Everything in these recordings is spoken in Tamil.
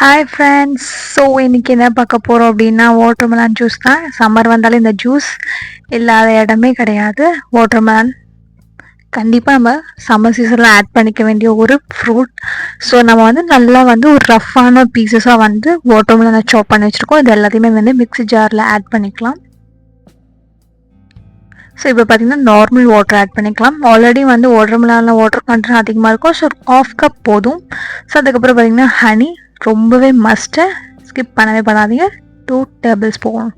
Hi friends. ஸோ இன்றைக்கி என்ன பார்க்க போகிறோம் அப்படின்னா வாட்டர்மெலான் ஜூஸ் தான். சம்மர் வந்தாலும் இந்த ஜூஸ் இல்லாத இடமே கிடையாது. வாட்டர்மெலான் கண்டிப்பாக நம்ம சம்மர் சீசனில் ஆட் பண்ணிக்க வேண்டிய ஒரு ஃப்ரூட். ஸோ நம்ம வந்து நல்லா வந்து ஒரு ரஃப்பான பீசஸாக வந்து வாட்டர்மெலானை சாப் பண்ணி வச்சுருக்கோம். இது எல்லாத்தையுமே வந்து மிக்ஸி ஜாரில் ஆட் பண்ணிக்கலாம். ஸோ இப்போ பார்த்திங்கன்னா நார்மல் வாட்டர் ஆட் பண்ணிக்கலாம். ஆல்ரெடி வந்து வாட்டர்மெலானில் வாட்டர் கண்டென்ட் அதிகமாக இருக்கும். ஸோ 1/2 கப் போதும். ஸோ அதுக்கப்புறம் பார்த்திங்கன்னா ஹனி ரொம்பவே மஸ்ட்டு, ஸ்கிப் பண்ணவே பண்ணாதீங்க. 2 டேபிள் ஸ்பூன்.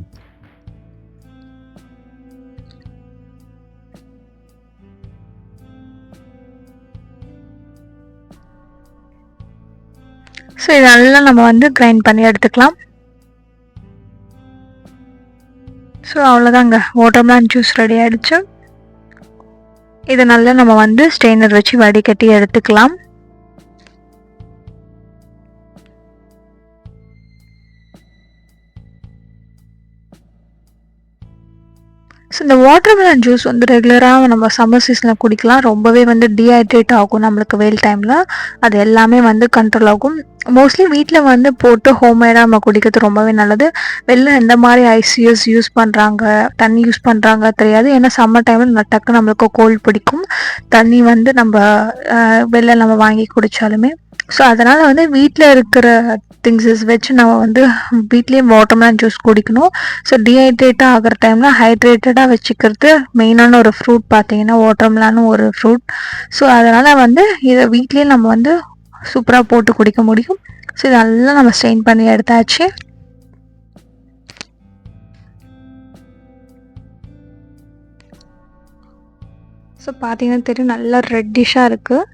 ஸோ இதெல்லாம் நம்ம வந்து கிரைண்ட் பண்ணி எடுத்துக்கலாம். ஸோ அவ்வளோதாங்க, வாட்டர்மெலான் ஜூஸ் ரெடி ஆகிடுச்சு. இதை நல்லா நம்ம வந்து ஸ்ட்ரெயினர் வச்சு வடிகட்டி எடுத்துக்கலாம். ஸோ இந்த வாட்டர்மெலன் ஜூஸ் வந்து ரெகுலராக நம்ம சம்மர் சீசனில் குடிக்கலாம். ரொம்பவே வந்து டீஹைட்ரேட் ஆகும் நம்மளுக்கு வெயில் டைமில். அது எல்லாமே வந்து கண்ட்ரோல் ஆகும். மோஸ்ட்லி வீட்டில் வந்து போட்டு ஹோம்மேடாக நம்ம குடிக்கிறது ரொம்பவே நல்லது. வெளில எந்த மாதிரி ஐசிஎஸ் யூஸ் பண்ணுறாங்க, தண்ணி யூஸ் பண்ணுறாங்க தெரியாது. ஏன்னா சம்மர் டைமில் டக்கு நம்மளுக்கு கோல்டு பிடிக்கும், தண்ணி வந்து நம்ம வெளில நம்ம வாங்கி குடித்தாலுமே. ஸோ அதனால் வந்து வீட்டில் இருக்கிற திங்ஸஸ் வச்சு நம்ம வந்து வீட்லேயே வாட்டர்மெலன் ஜூஸ் குடிக்கணும். ஸோ டீஹைட்ரேட்டாக ஆகிற டைமில் ஹைட்ரேட்டடாக வச்சுக்கிறது மெயினான ஒரு ஃப்ரூட் பார்த்தீங்கன்னா வாட்டர்மெலானும் ஒரு ஃப்ரூட். ஸோ அதனால் வந்து இதை வீட்லேயே நம்ம வந்து சூப்பராக போட்டு குடிக்க முடியும். ஸோ இதெல்லாம் நம்ம ஸ்ட்ரெயின் பண்ணி எடுத்தாச்சு. ஸோ பார்த்தீங்கன்னா தெரியும், நல்லா ரெட்டிஷாக இருக்குது.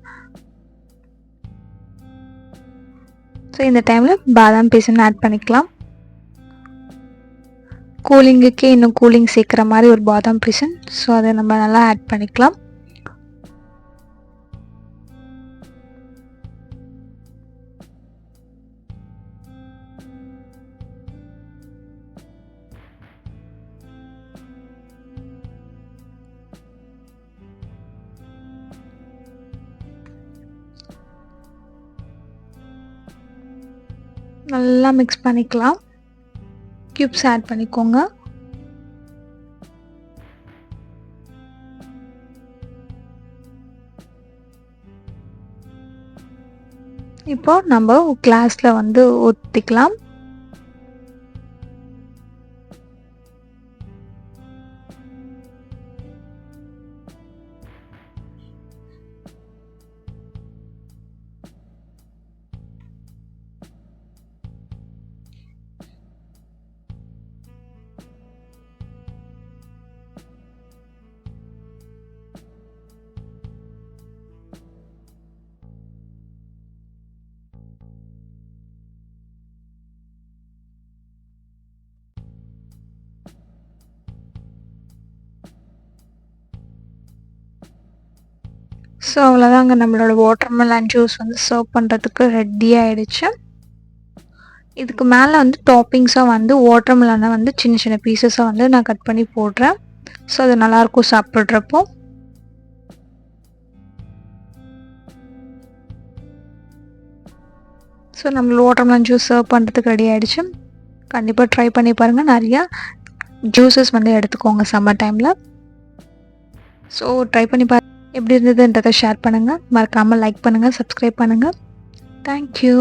ஸோ இந்த டைமில் பாதாம் பீசன் ஆட் பண்ணிக்கலாம். கூலிங்குக்கே இன்னும் கூலிங் சேர்க்குற மாதிரி ஒரு பாதாம் பீசன். ஸோ அதை நம்ம நல்லா ஆட் பண்ணிக்கலாம். நல்லா மிக்ஸ் பண்ணிக்கலாம். க்யூப்ஸ் ஆட் பண்ணிக்கோங்க. இப்போ நம்ம கிளாஸில் வந்து ஊற்றிக்கலாம். ஸோ அவ்வளோதாங்க, நம்மளோட வாட்டர்மெலன் ஜூஸ் வந்து சர்வ் பண்ணுறதுக்கு ரெடி ஆகிடுச்சு. இதுக்கு மேலே வந்து டாப்பிங்ஸாக வந்து வாட்டர்மெலனை வந்து சின்ன சின்ன பீசஸாக வந்து நான் கட் பண்ணி போடுறேன். ஸோ அது நல்லாயிருக்கும் சாப்பிட்றப்போ. ஸோ நம்மளோட வாட்டர்மெலன் ஜூஸ் சர்வ் பண்ணுறதுக்கு ரெடி ஆகிடுச்சு. கண்டிப்பாக ட்ரை பண்ணி பாருங்கள். நிறையா ஜூஸஸ் வந்து எடுத்துக்கோங்க சம்மர் டைமில். ஸோ ட்ரை பண்ணி பாருங்கள். எப்படி இருந்ததுன்றதை ஷேர் பண்ணுங்கள். மறக்காமல் லைக் பண்ணுங்கள், சப்ஸ்கிரைப் பண்ணுங்கள். தேங்க்யூ.